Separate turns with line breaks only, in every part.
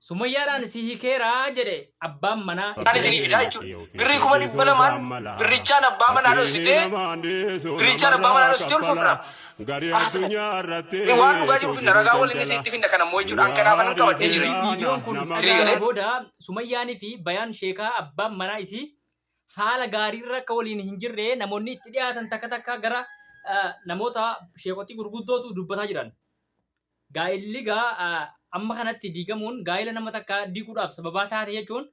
Sumayyaadhaan si hiikeeraa jedhe abbaan manaa
Ani sini fidaa jechuudha. Birrii kuma dhibba lamaan birrichaan abbaa manaa dhoksitee birrichaan abbaa manaa dhoksitee ulfuufna. Waan dhugaa jiru finna ragaa waliin isitti finna kana immoo jechuudha. Kanaafan qabadhee jira.
Viidiyoon kun dhagaadha booda Sumayyaanii fi Bayaan Sheekaa abbaan manaa isii haala gaariirra akka waliin hin jirre namoonni itti dhiyaatan takka gara namoota sheekotii gurguddootu dubbataa jiran. Gaa'illi amma kanatti diigamuun gaa'ila nama takka diiguudhaaf sababaa taate jechuun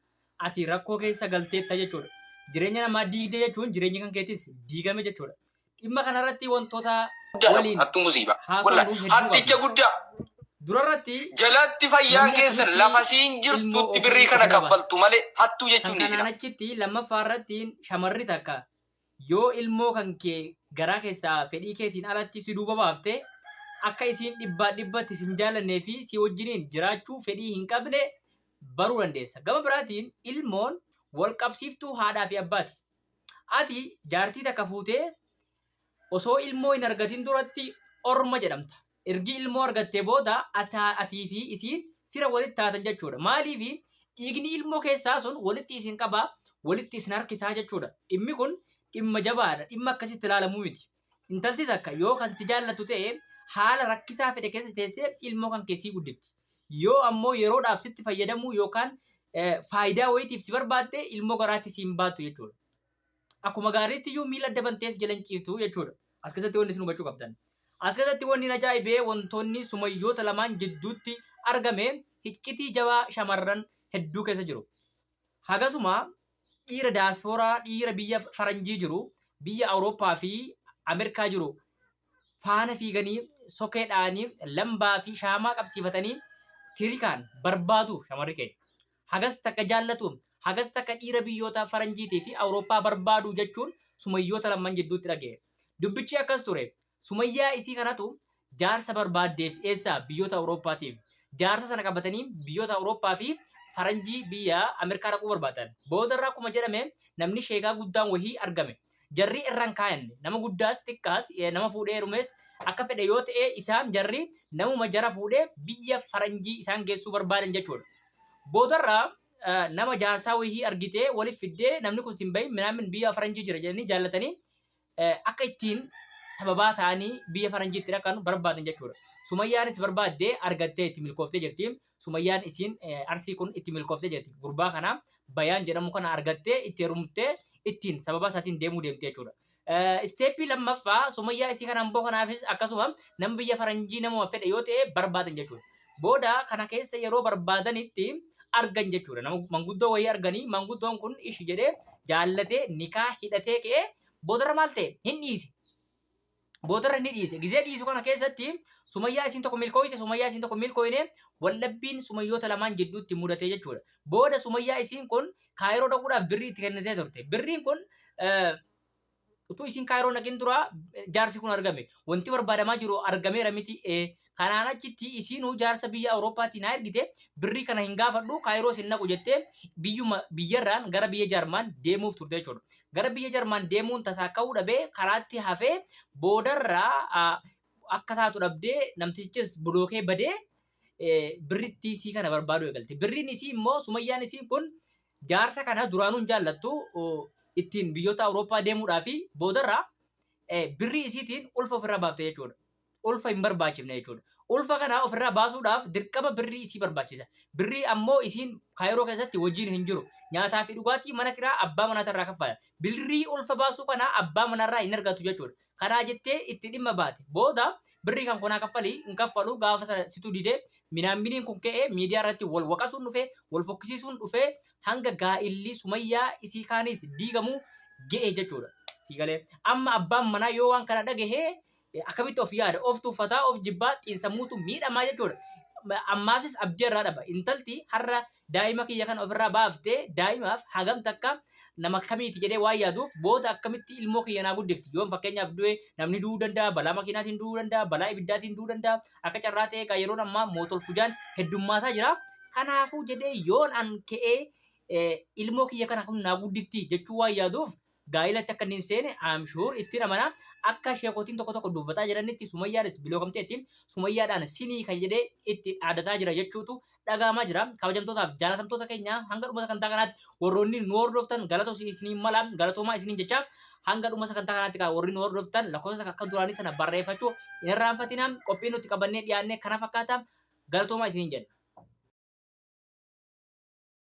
ati rakkoo keessa galteetta jechuudha. Jireenya namaa diigde jechuun jireenya kan keetis diigame jechuudha. Dhimma kanarratti wantoota waliin
haasawuu hatticha guddaa
durarratti
jalatti fayyaan keessan lafa siin jirtutti birrii kana kaffaltu malee hattuu jechuun ni jira.
Kanaan achitti lammaffaarratti shamarri takka yoo ilmoo kan kee garaa keessaa fedhii keetiin alatti si duuba baaftee akka isiin dhibbatti sin jaalannee fi si wajjiniin jiraachuu fedhii hin qabne baruu dandeessa. Gama biraatiin ilmoon wal qabsiiftuu haadhaa fi abbaati. Ati jaartii takka fuutee osoo ilmoo hin argatin duratti orma jedhamta. Ergi ilmoo argattee booda atii fi isiin fira walitti taatan jechuudha. Maaliifi dhiigni ilmoo keessaa sun walitti isin qabaa, walitti isin harkisaa jechuudha. Dhimmi kun dhimma jabaadha. Dhimma akkasitti ilaalamuu miti. Intalti takka yoo kan si jaallatu ta'e haala rakkisaa fedhe keessa teessee ilmoo kan keessii guddifti. Yoo ammoo yeroodhaaf sitti fayyadamuu yookaan faayidaa wayiitiif si barbaadde ilmoo garaatti si hin baattu jechuudha. Akkuma gaariitti iyyuu miila adda bantees jala hin ciiftu jechuudha. As keessatti wanni isin hubachuu qabdan. As keessatti wanni ajaa'ibee wantoonni sumayyoota lamaan jidduutti argame hiccitii jabaa shamarran hedduu keessa jiru. Hagasuma dhiira daaspooraa dhiira biyya faranjii jiru, biyya Awurooppaa fi Ameerikaa jiru faana fiiganii sokeedhaanii lambaa fi shaamaa qabsiifatanii tirikaan barbaadu shamarri keenya. Hagas takka jaallatu, hagas takka dhiira biyyoota faranjiitii fi Awurooppaa barbaadu jechuun sumayyoota lamaan jidduutti dhaga'e. Dubbichi akkas ture. Sumayyaa isii kanatu jaarsa barbaaddeef eessaa biyyoota Awurooppaatiif. Jaarsa sana qabatanii biyyoota Awurooppaa fi faranjii biyya Ameerikaa dhaquu barbaadan. Boodarraa akkuma jedhame namni sheekaa guddaan wahii argame. Jarri irraan kaayanne nama guddaas xiqqaas nama fuudhee rumees akka fedhe yoo ta'e isaan jarri namuma jara fuudhee biyya faranjii isaan geessuu barbaadan jechuudha. Boodarraa nama jaarsaa wahii argitee waliif fiddee namni kun sin bahin minaamin biyya faranjii jira jedhanii jaallatanii akka ittiin sababaa ta'anii biyya faranjiitti dhaqan barbaadan jechuudha. Sumayyaanis barbaaddee argattee itti milkooftee jirti. Sumayyaan isiin arsii kun itti milkooftee jirti. Gurbaa kana Bayaan jedhamu kana argattee itti heerumtee ittiin sababa isaatiin deemuu deemte jechuudha. Isteeppii lammaffaa Sumayyaa isii kana hamboo kanaafis akkasuma nama biyya faranjii nama fedhe yoo ta'e barbaadan jechuudha. Booda kana keessa yeroo barbaadanitti argan jechuudha. Nama manguddoo wayii arganii manguddoon kun ishi jedhee jaallatee nikaa hidhatee ka'ee boodarra maal ta'e hin dhiise. Boodarra ni dhiise. Gizee dhiisu kana keessatti Sumayyaa isiin tokko milkooyte, Sumayyaa isiin tokko milkooyne wallabbiin sumayyoota lamaan jidduutti mudate jechuudha. Booda Sumayyaa isiin kun Kaayiroo dhaquudhaaf birrii itti kennitee turte. Birriin kun utuu isiin Kaayiroo dhaqin dura jaarsi kun argame. Wanti barbaadamaa jiru argameera miti. Kanaan achitti isiinuu jaarsa biyya Awurooppaatti na ergite birrii kana hin gaafadhu Kaayiroo sin naqu jettee biyyarraan gara biyya Jarmaan deemuuf turte jechuudha. Gara biyya Jarmaan deemuun tasaa ka'uu dhabee karaatti hafee boodarraa akka taatu dhabdee namtichis bulookee badee birritti isii kana barbaadu eegalte. Birriin isii immoo Sumayyaan isiin kun jaarsa kana duraanuu hin jaallattu ittiin biyyoota Awurooppaa deemuudhaa fi boodarraa birrii isiitiin ulfa ofirraa baafte jechuudha. Ulfa hin barbaachifne jechuudha. Ulfa kana ofirraa baasuudhaaf dirqama birrii isii barbaachisa. Birrii ammoo isiin Kaayiroo keessatti wajjin hin jiru. Nyaataa fi dhugaatii mana kiraa abbaa manaatarraa kaffala. Birrii ulfa baasuu kana abbaa manarraa hin argatu jechuudha. Kanaa jettee itti dhimma baate. Booda birrii kan konaa kaffalii hin kaffalu gaafa sana situ didee minaaminiin kun ka'ee miidiyaa irratti wal waqasuun dhufee wal fokkisiisuun dhufee hanga gaa'illi Sumayyaa isii kaanis diigamuu ga'e jechuudha. Siigalee amma abbaan manaa yoo waan kana dhagahee akkamitti of yaada of tuffataa of jibbaa xiinsammuutu miidhamaa jechuudha. Ammaasis abdii irraa dhaba. Intalti har'a daa'ima kiyya kana ofirraa baaftee daa'imaaf hagam takka nama kamiiti jedhee waan yaaduuf booda akkamitti ilmoo kiyya naa guddifti. Yoon fakkeenyaaf du'e namni du'uu danda'a, balaa makiinaatiin du'uu danda'a, balaa ibiddaatiin du'uu danda'a. Akka carraa ta'e egaa yeroon ammaa mootol fujaan heddummaataa jira. Kanaafuu jedhee yoon an ka'ee ilmoo kiyya kana kun naa guddifti jechuu waan yaaduuf gaa'ilatti akka inni hin seene I'm sure ittiin amana akka sheekotiin tokko dubbataa jiranitti Sumayyaanis bilookamteetti Sumayyaadhaan sinii kan jedhee itti dhaadataa jira jechuutu dhagahamaa jira. Kabajamtootaaf jaalatamtoota keenya hanga dhuma sagantaa kanaatti warroonni nu hordoftan galatoo isiniin mala galatoomaa isiniin jecha hanga dhuma sagantaa kanaatti warri nu hordoftan lakkoofsa akka duraanii sana barreeffachuu hin irraanfatinaa. Qophiin nuti qabannee dhiyaannee kana fakkaata galatoomaa isiniin jenna.